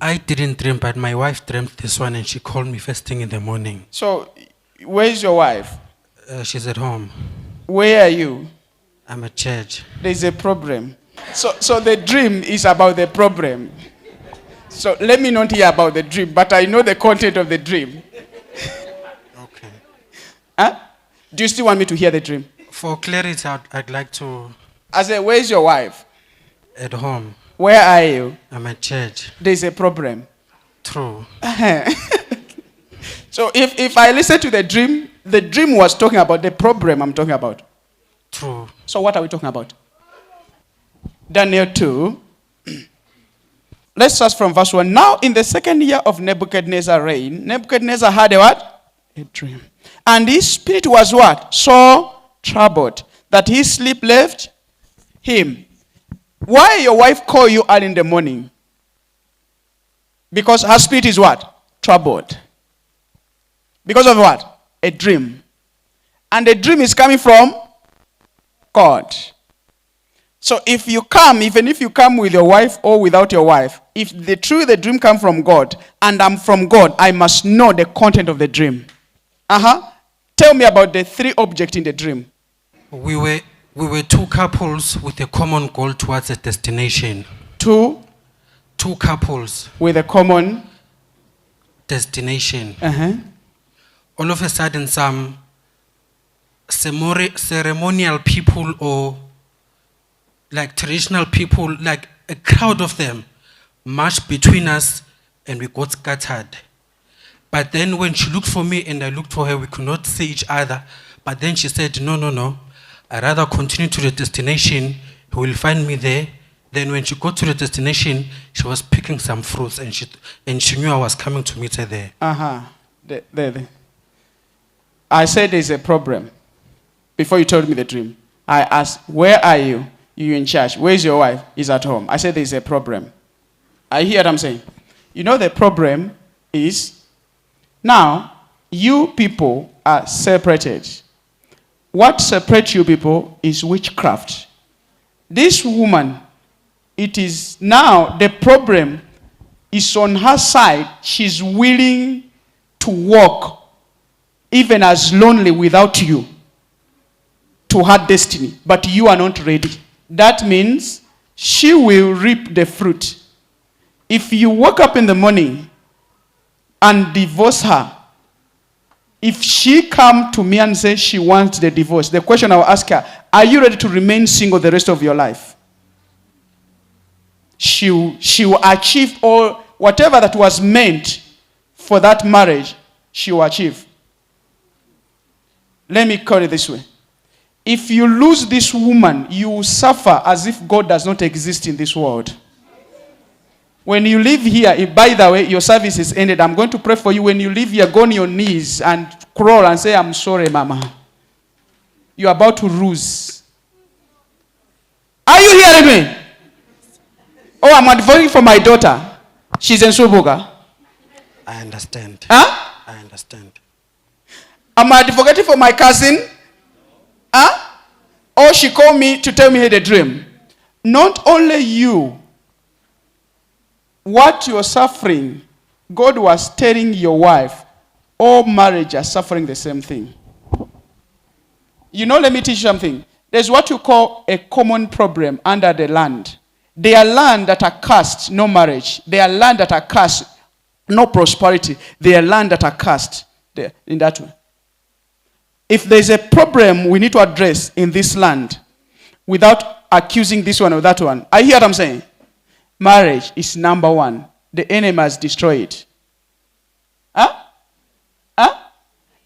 I didn't dream, but my wife dreamt this one and she called me first thing in the morning. So, where's your wife? She's at home. Where are you? I'm at church. There's a problem. So the dream is about the problem. So let me not hear about the dream, but I know the content of the dream. Okay. Huh? Do you still want me to hear the dream? For clarity, I'd like to... I said, where's your wife? At home. Where are you? I'm at church. There's a problem. True. So if I listen to the dream was talking about the problem I'm talking about. True. So what are we talking about? Daniel 2. Let's start from verse 1. Now in the second year of Nebuchadnezzar's reign, Nebuchadnezzar had a what? A dream. And his spirit was what? So troubled that his sleep left him. Why your wife call you early in the morning? Because her spirit is what? Troubled. Because of what? A dream. And the dream is coming from God. So if you come, even if you come with your wife or without your wife, if the dream come from God and I'm from God, I must know the content of the dream. Tell me about the three objects in the dream. We were two couples with a common goal towards a destination. Two couples with a common destination. All of a sudden, some ceremonial people or like traditional people, like a crowd of them, marched between us and we got scattered. But then when she looked for me and I looked for her, we could not see each other. But then she said, no. I'd rather continue to the destination. He will find me there. Then when she got to the destination, she was picking some fruits and she knew I was coming to meet her there. There. I said there's a problem. Before you told me the dream, I asked, where are you? You're in church. Where's your wife? He's at home. I said there's a problem. I hear what I'm saying. You know the problem is, now, you people are separated. What separates you people is witchcraft. This woman, it is now the problem is on her side. She's willing to walk even as lonely without you to her destiny, but you are not ready. That means she will reap the fruit. If you wake up in the morning and divorce her, if she come to me and say she wants the divorce, the question I will ask her, are you ready to remain single the rest of your life? She will achieve all, whatever that was meant for that marriage, she will achieve. Let me call it this way. If you lose this woman, you will suffer as if God does not exist in this world. When you leave here, by the way, your service is ended. I'm going to pray for you. When you leave here, go on your knees and crawl and say, I'm sorry, Mama. You're about to lose. Are you hearing me? Oh, I'm advocating for my daughter. She's in Subuga. I understand. Huh? I understand. I'm advocating for my cousin. Huh? Or she called me to tell me the dream. Not only you, what you're suffering, God was telling your wife, all marriage are suffering the same thing. You know, let me teach you something. There's what you call a common problem under the land. There are land that are cursed, no marriage. There are land that are cursed, no prosperity. There are land that are cursed in that way. If there's a problem we need to address in this land without accusing this one or that one, I hear what I'm saying. Marriage is number one. The enemy has destroyed it.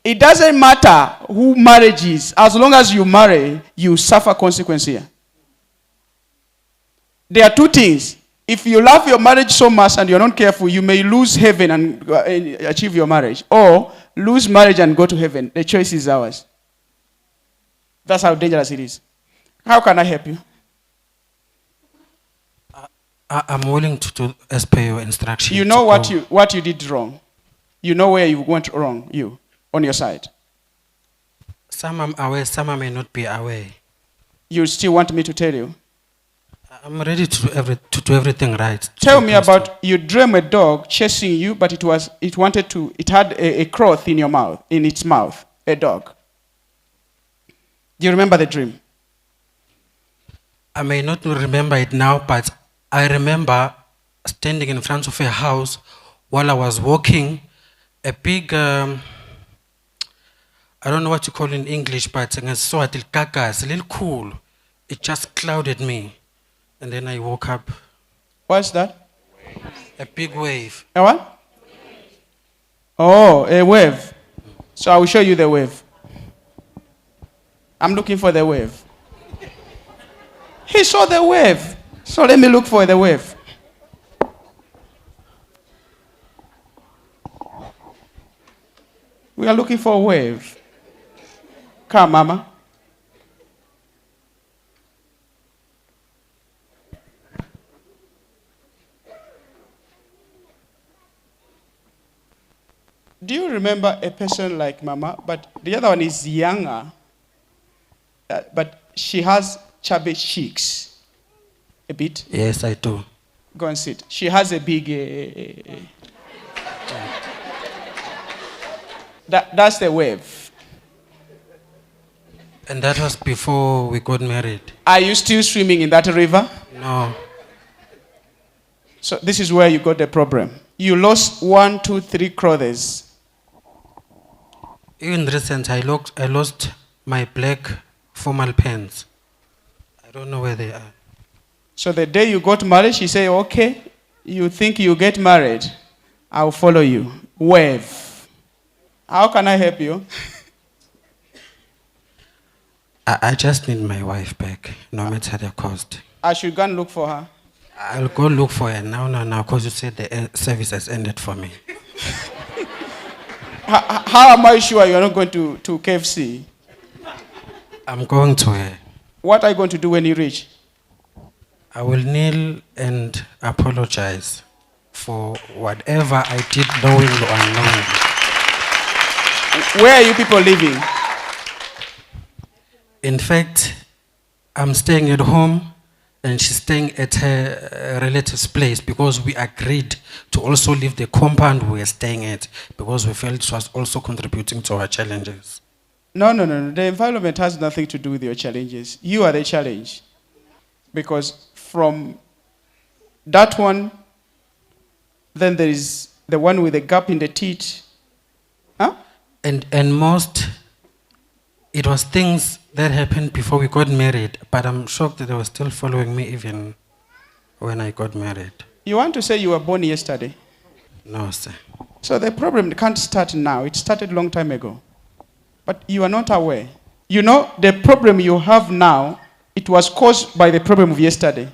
It doesn't matter who marriage is. As long as you marry, you suffer consequence here. There are two things. If you love your marriage so much and you're not careful, you may lose heaven and achieve your marriage. Or lose marriage and go to heaven. The choice is ours. That's how dangerous it is. How can I help you? I'm willing to as per your instruction. You know what you did wrong. You know where you went wrong, you, on your side. Some I'm aware, some I may not be aware. You still want me to tell you? I'm ready to do everything right. to Tell be me honest. about you dream a dog chasing you, but it had a cloth in its mouth, a dog. Do you remember the dream? I may not remember it now, but I remember standing in front of a house while I was walking. A big, I don't know what you call it in English, but it's a little cool. It just clouded me. And then I woke up. What's that? A big wave. A what? Oh, a wave. So I will show you the wave. I'm looking for the wave. He saw the wave. So let me look for the wave. We are looking for a wave. Come, Mama. Do you remember a person like Mama? But the other one is younger. But she has chubby cheeks. A bit. Yes, I do. Go and sit. She has a big. That's the wave. And that was before we got married. Are you still swimming in that river? No. So this is where you got the problem. You lost 1, 2, 3 clothes. Even recent, I lost my black formal pants. I don't know where they are. So the day you got married, she said, okay, you think you get married, I'll follow you. Wave. How can I help you? I just need my wife back, no matter the cost. I should go and look for her. I'll go look for her now, because you said the service has ended for me. How am I sure you're not going to KFC? I'm going to her. What are you going to do when you reach? I will kneel and apologize for whatever I did knowingly or unknowingly. Where are you people living? In fact, I'm staying at home and she's staying at her relative's place because we agreed to also leave the compound we were staying at because we felt it was also contributing to our challenges. No. The environment has nothing to do with your challenges. You are the challenge. Because from that one, then there is the one with the gap in the teeth. Huh? And most, it was things that happened before we got married, but I'm shocked that they were still following me even when I got married. You want to say you were born yesterday? No, sir. So the problem can't start now. It started a long time ago. But you are not aware. You know, the problem you have now, it was caused by the problem of yesterday.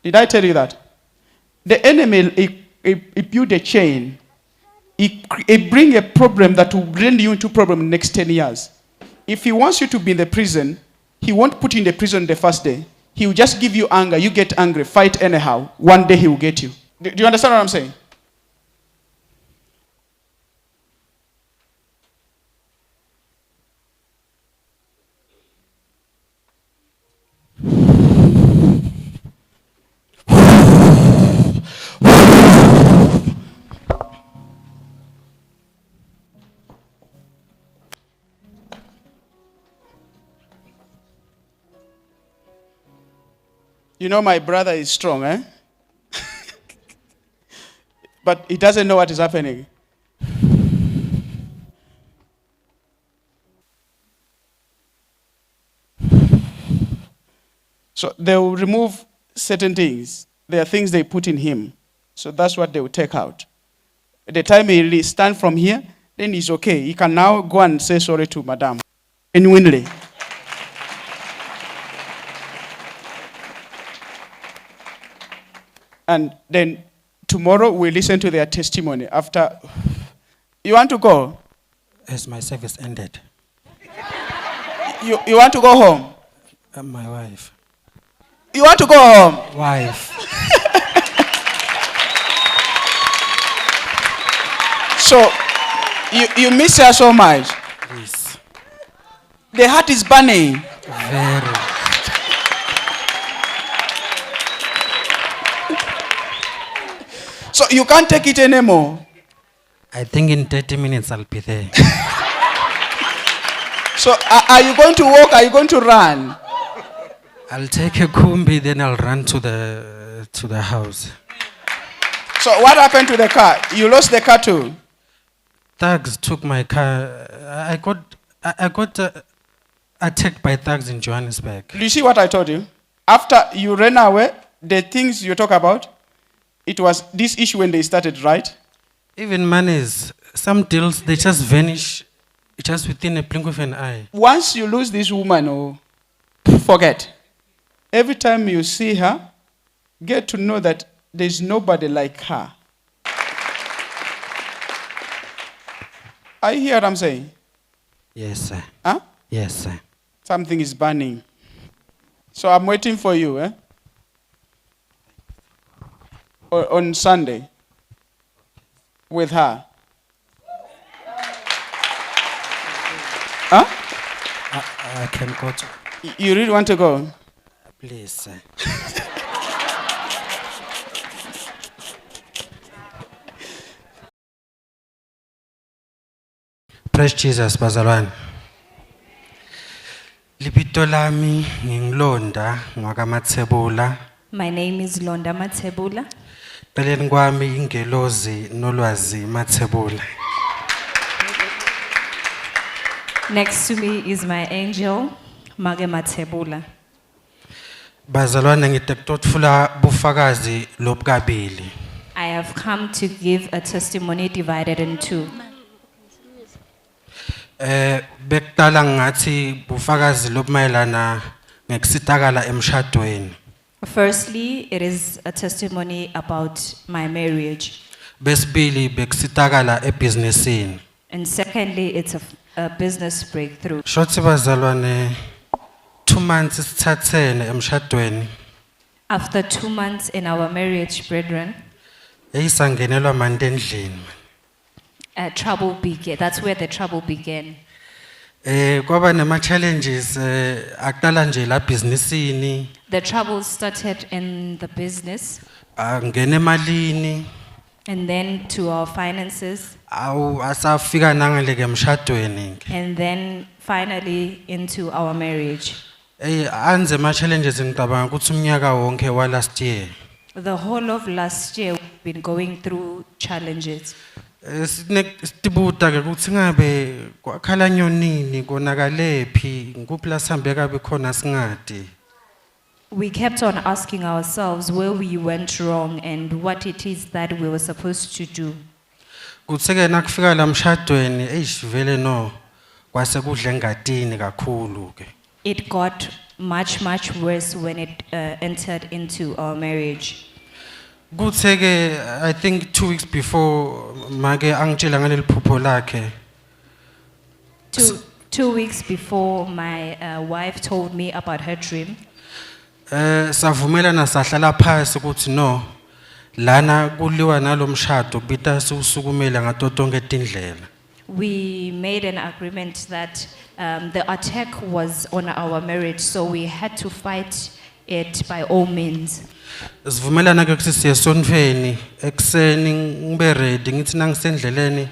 Did I tell you that? The enemy, he built a chain. He bring a problem that will bring you into problem in the next 10 years. If he wants you to be in the prison, he won't put you in the prison the first day. He will just give you anger. You get angry, fight anyhow. One day he will get you. Do you understand what I'm saying? You know my brother is strong, eh? But he doesn't know what is happening. So they will remove certain things. There are things they put in him. So that's what they will take out. At the time he stand from here, then he's okay. He can now go and say sorry to Madam. Genuinely. And then tomorrow we listen to their testimony after. You want to go? As my service ended, You want to go home? my wife. You want to go home? Wife. So you miss her so much. Please. The heart is burning. Very. So you can't take it anymore. I think in 30 minutes I'll be there. So are you going to walk? Are you going to run? I'll take a kumbi, then I'll run to the house. So what happened to the car? You lost the car too? Thugs took my car. I got attacked by thugs in Johannesburg. Do you see what I told you? After you ran away, the things you talk about, it was this issue when they started, right? Even monies, some deals, they just vanish just within a blink of an eye. Once you lose this woman, oh, forget. Every time you see her, get to know that there's nobody like her. Are you hear what I'm saying? Yes, sir. Huh? Yes, sir. Something is burning. So I'm waiting for you, eh? On Sunday. With her. Huh? I can go to. You really want to go? Please, sir. Praise Jesus, bazalwane. Libito lami ngingilonda ngwakaMathebula. My name is Londa Mathebula. Peleni kwami ingelozi nolwazi Mathebula. Next to me is my angel, Mage Mathebula. Bazalwane ngitokutfula bufakazi lobukabili. I have come to give a testimony divided in two. Bekutala ngathi bufakazi lobumayelana ngekusitakala emshadweni. Firstly, it is a testimony about my marriage. Besibili bekusitakala ebusinessini. And secondly, it's a business breakthrough. Shothi bazalwane 2 months sithathene emshadweni. After 2 months in our marriage, brethren, Eyisangenelwa manje endlini. trouble began. That's where the trouble began. Kwaba nema challenges aqala nje la businessini, The trouble started in the business angene emalini, and then to our finances awu asafika nangale ke emshadweni. and then finally into our marriage. Anze ma challenges ngicabanga ukuthi umnyaka wonke wa last year. The whole of last year we've been going through challenges. Sitibuta ke ukuthi ngabe kwakhala nyonini konakalephi nguphi la sihambe kabe khona singadi. We kept on asking ourselves where we went wrong and what it is that we were supposed to do. Kutseke nakufika la mshadweni vele no kwase kudla engadini kakhulu ke. It got much worse when it entered into our marriage. Kutseke I think 2 weeks before make angitshela ngaleli phupho lakhe. 2 weeks before my wife told me about her dream, Savumelana sahlala phansi ukuthi no lana kuliwa nalomshado kubita siusukumela ngato tonke tindlela. we made an agreement that the attack was on our marriage, so we had to fight it by all means. Sivumelana ke ukuthi siye sonfeni ekseni ngibe ready ngithi nangisendleleni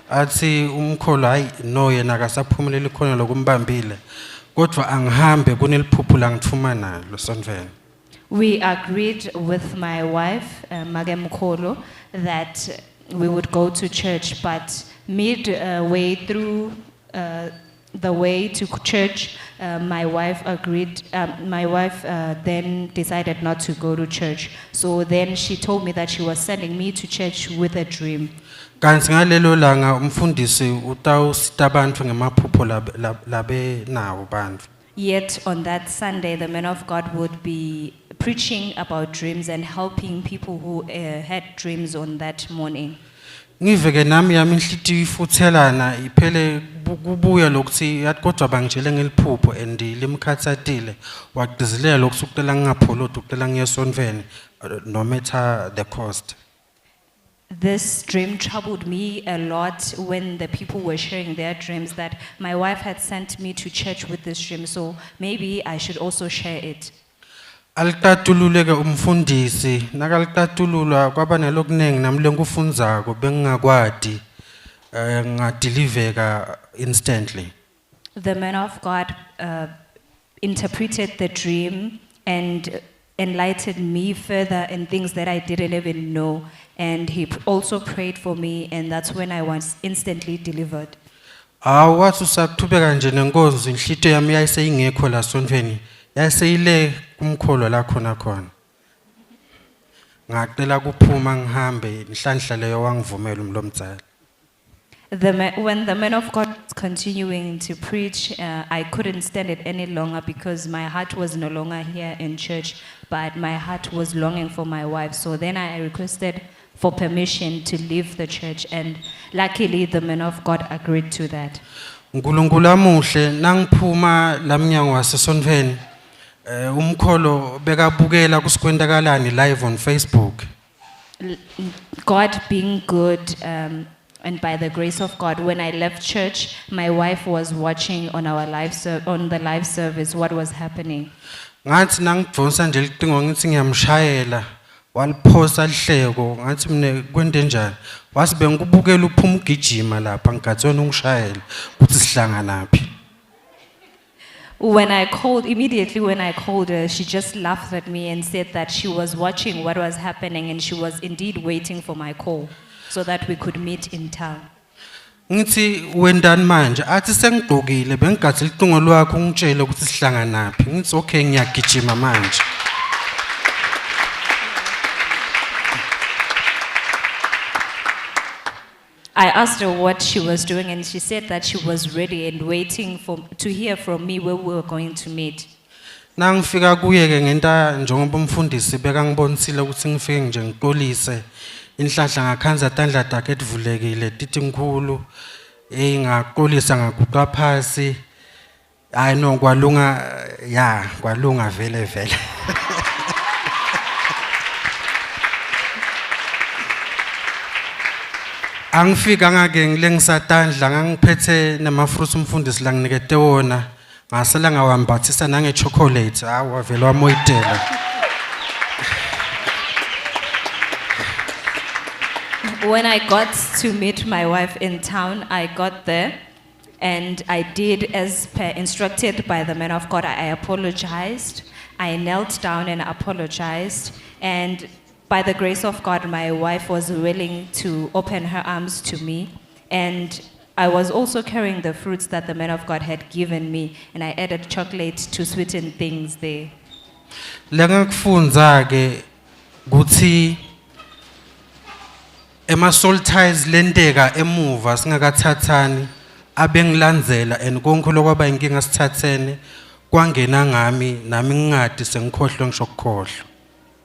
athi umkholo hayi no yena akasaphumeleli khona lokumbambile kodwa angihambe kuneliphupho la ngithuma nalo sonfeni. We agreed with my wife, Magemkolo, that we would go to church, but midway through the way to church, my wife agreed. My wife then decided not to go to church. So then she told me that she was sending me to church with a dream. Kanti ngalelo langa umfundisi utawusita abantu ngemaphupho labe nawo bantu. Yet on that Sunday, the man of God would be preaching about dreams and helping people who had dreams on that morning. Ngiveke nami yami inhlitiyo ifuthelana iphele kubuya lokuthi yathi kodwa bangitshele ngeliphupho and limkhathatile waqhizilela lokuthi ukucela ngingapholoti ukucela ngiyesonveni no matter the cost. This dream troubled me a lot when the people were sharing their dreams that my wife had sent me to church with this dream, so maybe I should also share it. Alitatululeke umfundisi nakalitatululwa kwaba nelokuningi nami lenkufundzako bengingakwadi ngadiliveka instantly. The man of God interpreted the dream and enlightened me further in things that I didn't even know. And he also prayed for me, and that's when I was instantly delivered. Wathi usakuthubeka nje nenkonzo inhlito yami yayiseyingekho la sontweni yayiseyile kumkholo la khona khona. Ngacela kuphuma ngihambe inhlanhla leyo wangivumela umlomdzala. When the man of God was continuing to preach, I couldn't stand it any longer because my heart was no longer here in church, but my heart was longing for my wife. So then I requested for permission to leave the church, and luckily the man of God agreed to that. Nkulunkulu amuhle nangiphuma lamnyango wasesontweni umkholo bekabukela kusikwendakalani live on Facebook. God being good, and by the grace of God, when I left church, my wife was watching on our on the live service what was happening. Ngathi nangidvonsa nje licingo ngithi ngiyamshayela waliphosa lihleko ngathi mina kwente njani wasi bengikubukela uphuma ugijima lapha ngigathona ungishayela ukuthi sihlanganaphi. Immediately when I called her, she just laughed at me and said that she was watching what was happening and she was indeed waiting for my call so that we could meet in town. Ngithi wendani manje athi sengigqokile bengigathi licingo lwakho ungitshele ukuthi sihlanganaphi ngithi okay ngiyagijima manje. I asked her what she was doing and she said that she was ready and waiting to hear from me where we were going to meet. Nangifika kuye ke ngenta njengoba umfundisi bekangibonisile ukuthi ngifike nje ngixolise inhlahla ngakhanza tandla takhe edvulekile tithi ngikhulu ngaqolisa ngaguqa phasi hayi no kwalunga vele vele. Angifika ngake ngilengisatandla ngangiphethe namafruits umfundisi la nginikete wona ngasela ngawambathisa nange chocolate wavela wamoyitela. When I got to meet my wife in town, I got there and I did as per instructed by the man of God. I apologized. I knelt down and apologized, and by the grace of God, my wife was willing to open her arms to me, and I was also carrying the fruits that the man of God had given me, and I added chocolate to sweeten things there. Lengakufunza ke kuthi ema-soul ties lenteka emuva singakathathani abengilandzela and konke lokwaba inkinga sithathene kwangena ngami nami ngingadi sengikhohlwe ngisho ukukhohlwa.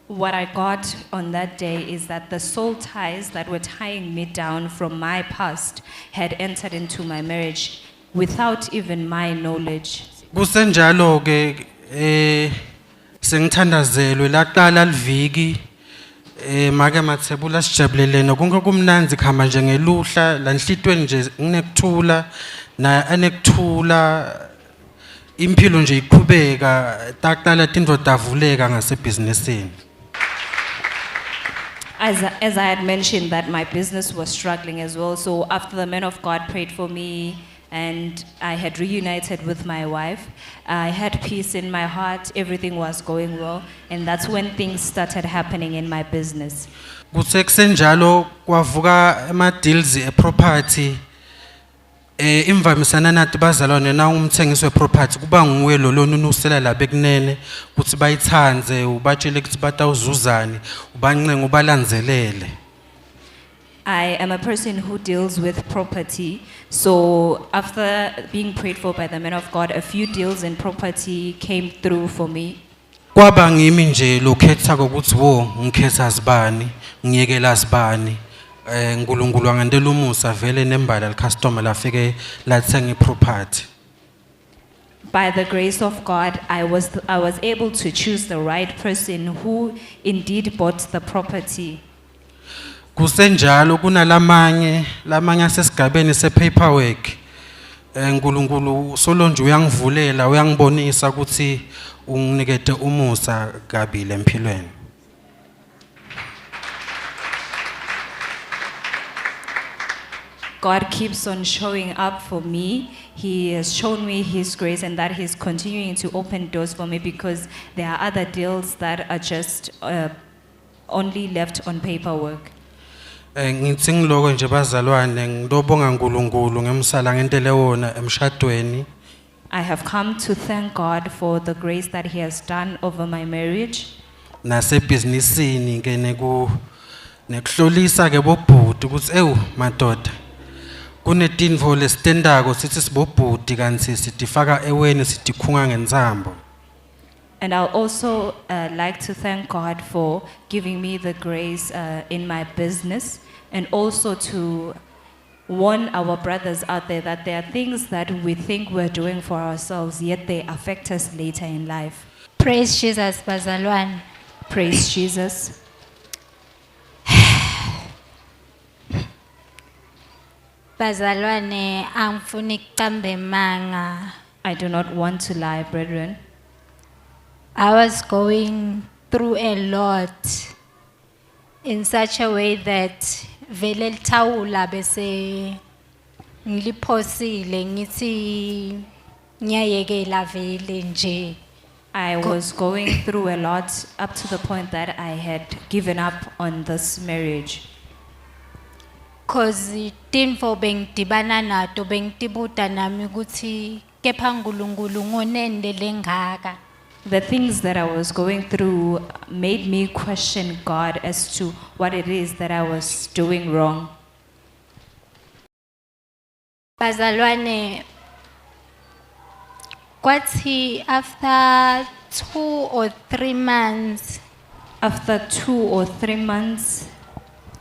What I got on that day is that the soul ties that were tying me down from my past had entered into my marriage without even my knowledge. Kusenjalo ke sengithandazelwe laqala liviki make mathebula sijabulelene konke kumnanzi khamba nje ngeluhla la nhlitweni nje nginekuthula na anekuthula impilo nje iqhubeka taqala tindvo davuleka ngasebhizinisini. As I had mentioned that my business was struggling as well, so after the man of God prayed for me and I had reunited with my wife, I had peace in my heart, everything was going well, and that's when things started happening in my business. Kusenjalo kwavuka ama deals property imvamisana nathi bazalwane na umthengisi weproperty kuba nguwe lo lonunusela la bekunene ukuthi bayithanze ubatshele ukuthi batawuzuzani ubancenga ubalandzelele. I am a person who deals with property, so after being prayed for by the man of God, a few deals in property came through for me. Kwaba ngimi nje lokhetha ukuthi wo ngikhetha sibani ngiyekela sibani nkulunkulu angandela umusa vele nembala customer lafike lathenga iproperty. By the grace of God, I was able to choose the right person who indeed bought the property. Kusenjalo kunalamanye asesigabeni sepaperwork uNkulunkulu solonje uyangivulela uyangibonisa ukuthi unginikete umusa kabili empilweni. God keeps on showing up for me. He has shown me His grace and that He's continuing to open doors for me because there are other deals that are just only left on paperwork. Ngithi ngiloko nje bazalwane ngilobonga uNkulunkulu ngemsala ngentele wona emshadweni. I have come to thank God for the grace that He has done over my marriage. Nasebhizinisini ke nekuhlolisa ke bobhuti ukuthi madoda kunetinvo lesitendako sithi sibobhuti kanti sitifaka eweni sitikhunga ngenzambo. And I'll also like to thank God for giving me the grace in my business and also to warn our brothers out there that there are things that we think we're doing for ourselves, yet they affect us later in life. Praise Jesus, bazalwane. Praise Jesus. Bazalwane, angifuni kuqambe manga. I do not want to lie, brethren. I was going through a lot in such a way that vele lithawula bese ngiliphosile ngithi ngiyayekela vele nje. I was going through a lot up to the point that I had given up on this marriage. Cause tinfo bengidibana nato bengitibuta nami ukuthi kepha uNkulunkulu ngonende lengaka. The things that I was going through made me question God as to what it is that I was doing wrong. Bazalwane, kwathi after 2 or 3 months, After 2 or 3 months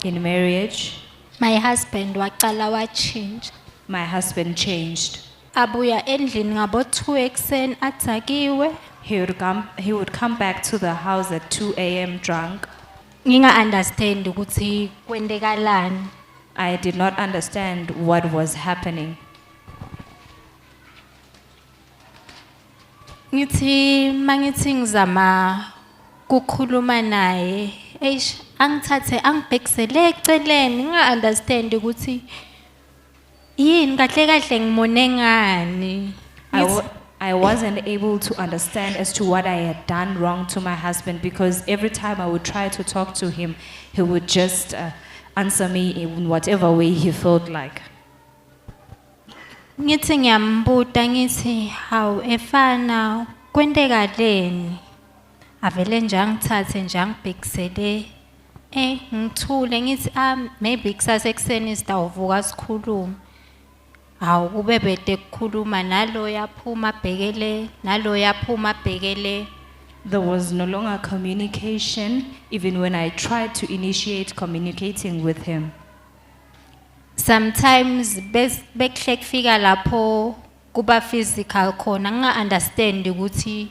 in marriage, my husband waqala wachinja. my husband changed. Abuya endlini ngabo 2 ekseni athakiwe. He would come back to the house at 2 a.m. drunk. Nginga understand ukuthi kwendekalani. I did not understand what was happening. Ngithi mangithi ngizama kukhuluma naye, angithathe angibhekisele eceleni nginga understand ukuthi yini kahle kahle ngimone ngani. I wasn't able to understand as to what I had done wrong to my husband because every time I would try to talk to him, he would just answer me in whatever way he felt like. Ngithi ngiyambuta ngithi hawu efana kwendekaleni avele nje angithathe nje angibhekisele ngithule ngithi maybe kusasa ekseni sitawuvuka sikhuluma. Hawu kube bede kukhuluma nalo yaphuma bhekele nalo yaphuma bhekele. There was no longer communication even when I tried to initiate communicating with him. Sometimes bekuhle kufika lapho kuba physical khona nga understand ukuthi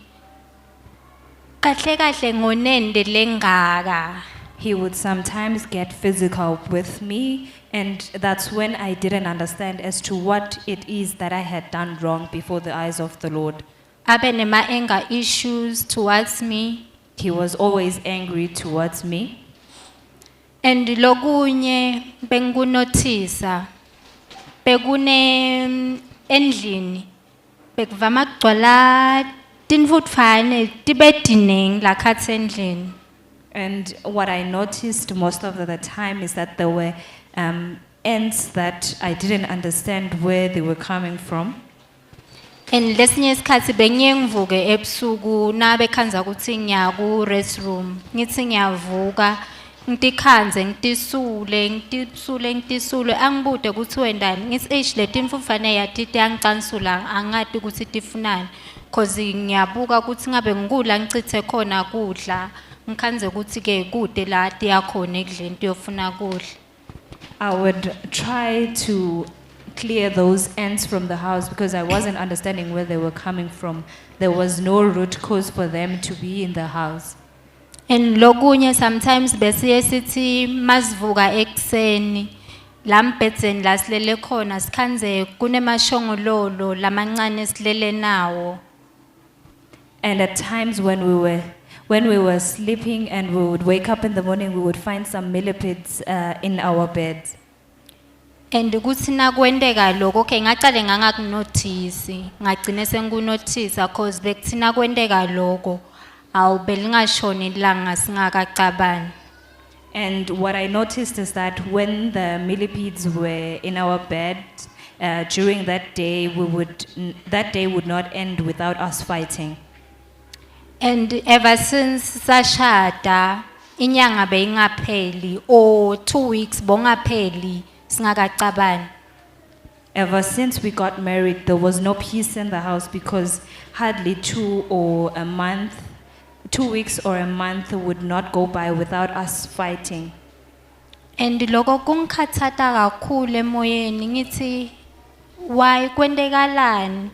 kahle kahle ngonende lengaka. He would sometimes get physical with me, and that's when I didn't understand as to what it is that I had done wrong before the eyes of the Lord. Abe nema anger issues towards me. He was always angry towards me. And lokunye bengikunothisa bekune endlini bekuvama kugcwala tinfutfane tibedining la khatsi endlini. And what I noticed most of the time is that there were ants that I didn't understand where they were coming from. And lesinye isikhathi bengiye ngivuke ebusuku nabe khanza ukuthi ngiya ku restroom ngithi ngiyavuka ngitikhanze ngitisule angibude ukuthi wendani ngithi le timfufane yatite angicansula angati ukuthi tifunani cause ngiyabuka ukuthi ngabe ngikula ngicithe khona kudla ngikhanze ukuthi ke kude la tiyakhona ekudleni tiyofuna kudla. I would try to clear those ants from the house because I wasn't understanding where they were coming from. There was no root cause for them to be in the house. And lokunye sometimes besiye sithi masivuka ekseni la mbhedzeni la silele khona sikhanze kunemashongololo lamancane silele nawo. And at times when we were sleeping and we would wake up in the morning, we would find some millipedes in our beds. And kuthi nakwendeka lokho okay ngaqale ngangakunotice ngagcine sengikunotice cause bekuthina kwendeka lokho awubeli ngashoni ilanga singakacabani. And what I noticed is that when the millipedes were in our bed, during that day, that day would not end without us fighting. And ever since sashada inyanga beyingapheli or 2 weeks bongapheli singakacabani. Ever since we got married, there was no peace in the house because hardly 2 weeks or a month would not go by without us fighting. And loko kungikhathata kakhulu emoyeni ngithi why kwendekalani.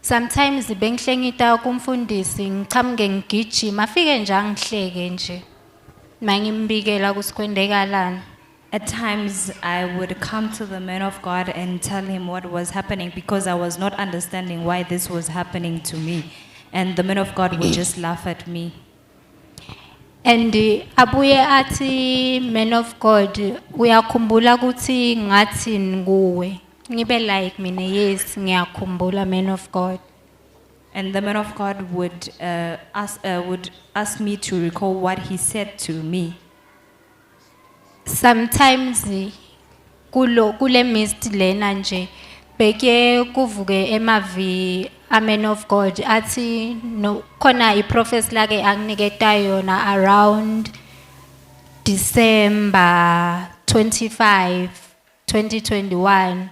Sometimes bengihlengita kumfundisi ngichamuke ngigijima afike nje angihleke nje mangimbikela kusikwendekalani. At times, I would come to the man of God and tell him what was happening because I was not understanding why this was happening to me. And the man of God would just laugh at me. And abuye ati man of God uyakhumbula ukuthi ngathi nguwe. Ngibe like mina yes ngiyakhumbula man of God. And the man of God would ask me to recall what he said to me. Sometimes kule mist lena nje beke kuvuke emavi a man of God ati no khona iprofesi lake anginiketa yona around December 25 2021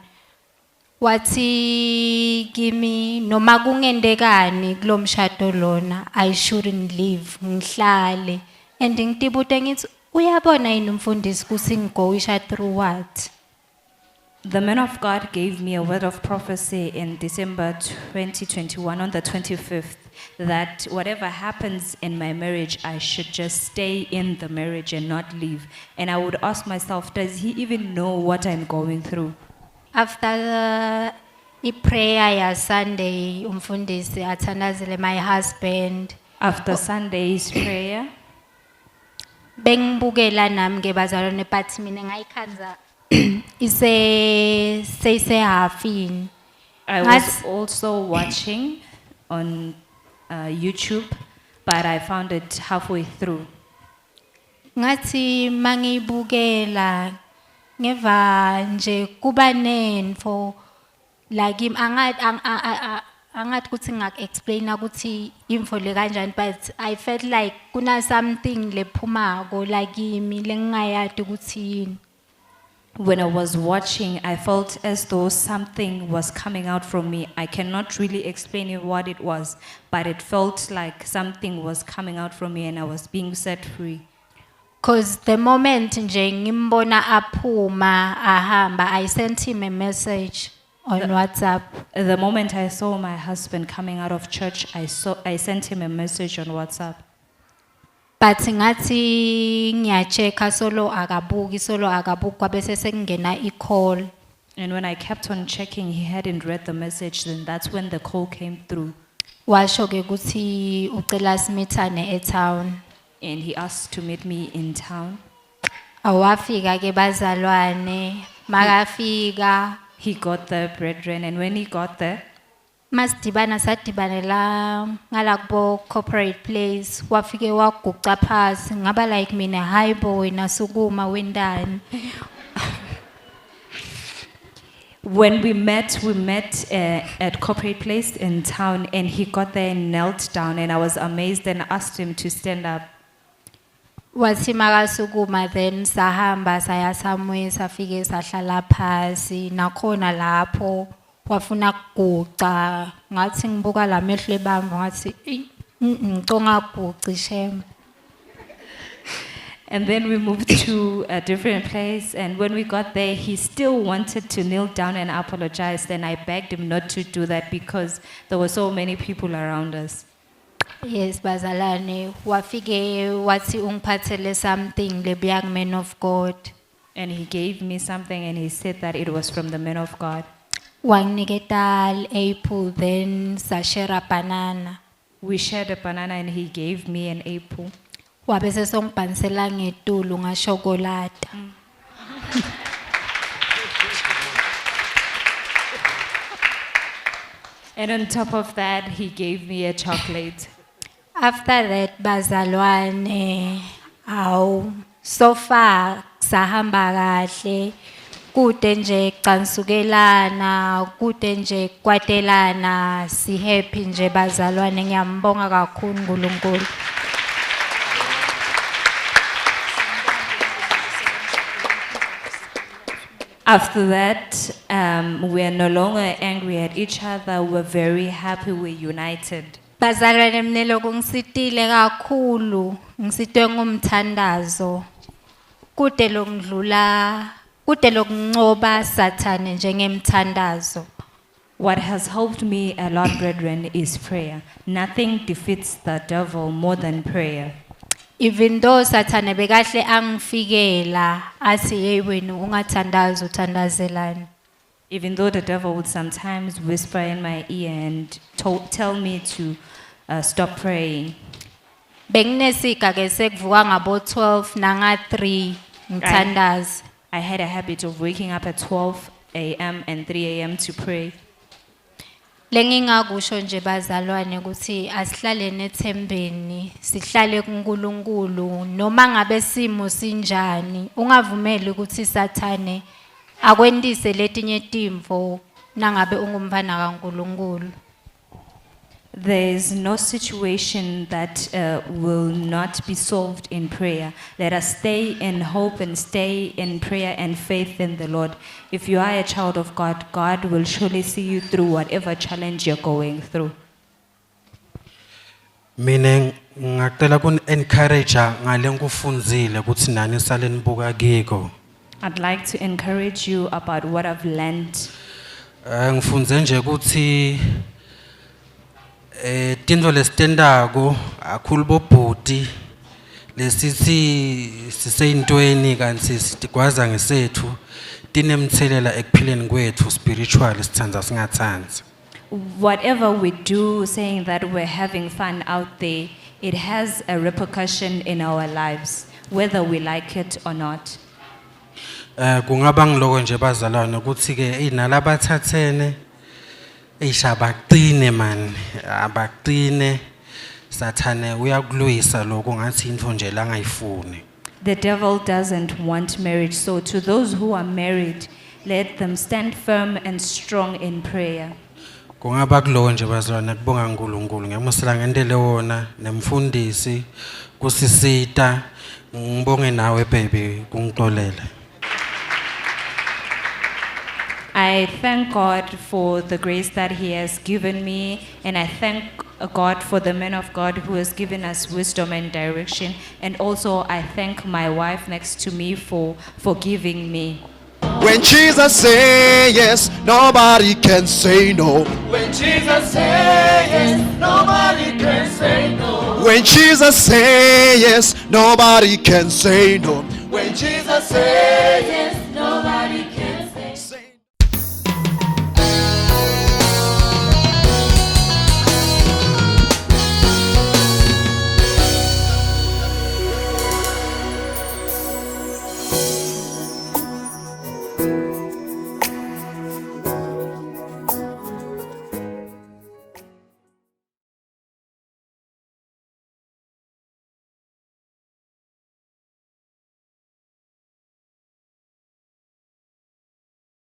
wati kimi noma kungendekani kulomshado lona I shouldn't leave ngihlale and ngitibute ngithi uyabona yini umfundisi kusingigoisha through what. The man of God gave me a word of prophecy in December 2021 on the 25th that whatever happens in my marriage, I should just stay in the marriage and not leave. And I would ask myself, does he even know what I'm going through? After the prayer ya Sunday umfundisi athandazele my husband. After Sunday's prayer, bengibukela nami ngebazalwane but mina ngayikhanza ise halfini. I was also watching on YouTube, but I found it halfway through. Ngathi mangibukela ngeva nje kuba nenfo like angathi kuthi ngak-explain ukuthi info le kanjani but I felt like kuna something lephumako like kimi lengingayadi ukuthi yini. When I was watching, I felt as though something was coming out from me. I cannot really explain what it was, but it felt like something was coming out from me and I was being set free. Cause the moment nje ngimbona aphuma ahamba I sent him a message on WhatsApp. The moment I saw my husband coming out of church, I sent him a message on WhatsApp. But ngathi ngiyacheka solo akabuki kwabe sesengena i-call. And when I kept on checking, he hadn't read the message, then that's when the call came through. Washo ke ukuthi ucela simithane e-town. And he asked to meet me in town. Awafika ke bazalwane, makafika. He got there, brethren, and when he got there, sadibanela ngala corporate place wafike waguqa phasi ngaba like mina hi boy nasukuma wendani. When we met at corporate place in town, and he got there and knelt down, and I was amazed and asked him to stand up. Wathi makasukuma then sahamba saya somewhere safike sahlala phasi nakhona lapho wafuna kuguqa ngathi ngibuka lamehlo ebamba ngathi ngiconga kuguqa shem. And then we moved to a different place, and when we got there, he still wanted to kneel down and apologize. Then I begged him not to do that because there were so many people around us. Yes, bazalane wafike wathi ungiphathele something le young man of God. And he gave me something and he said that it was from the man of God. Wanginiketa apple then sashera banana. We shared a banana and he gave me an apple. Wabe sesongibhanisela ngetulu ngashokolada. And on top of that, he gave me a chocolate. After that bazalwane awu so far sahamba kahle kude nje cansukelana kude nje kwatelana si happy nje bazalwane ngiyambonga kakhulu uNkulunkulu. After that, we are no longer angry at each other. We're very happy. We're united. Bazalwane mina lokungisitile kakhulu ngisitwe ngumthandazo kude lokuncoba sathane njengemthandazo. What has helped me a lot, brethren, is prayer. Nothing defeats the devil more than prayer. Even though sathane bekahle angifikela athi hey wena ungathandazi uthandazelani. Even though the devil would sometimes whisper in my ear and tell me to stop praying. Benginesika ke sekuvuka ngabo 12 nanga 3 ngithandaza. I had a habit of waking up at 12 a.m. and 3 a.m. to pray. Lengingakusho nje bazalwane ukuthi asihlale nethembeni sihlale kuNkulunkulu noma ngabe simo sinjani ungavumeli ukuthi sathane akwendise letinye timvo nangabe ungumfana kaNkulunkulu. There is no situation that will not be solved in prayer. Let us stay in hope and stay in prayer and faith in the Lord. If you are a child of God, God will surely see you through whatever challenge you're going through. Mina ngicela kun encourage ngale nkufunzile ukuthi nani sale nibuka kiko. I'd like to encourage you about what I've learned. Ngifunze nje ukuthi tindlo lesitendako akhulu bobhuti lesithi siseyintweni kanti sitigwaza ngesethu tinemthelela ekuphileni kwethu spiritually sithandza singathandzi. Whatever we do, saying that we're having fun out there, it has a repercussion in our lives, whether we like it or not. Kungaba ngiloko nje bazalwane ukuthi ke inalabathathene ishabaqine man abaqine sathane uyakulwisa lokho ngathi into nje la ngayifuni. The devil doesn't want marriage, so to those who are married, let them stand firm and strong in prayer. Kungaba kuloko nje bazalwane kubonga uNkulunkulu ngiyamusela ngendele wona nemfundisi kusisita ngibonge nawe baby kungixolele. I thank God for the grace that He has given me, and I thank God for the man of God who has given us wisdom and direction. And also, I thank my wife next to me for forgiving me. When Jesus say yes, nobody can say no. When Jesus say yes, nobody can say no. When Jesus say yes, nobody can say no. When Jesus say yes,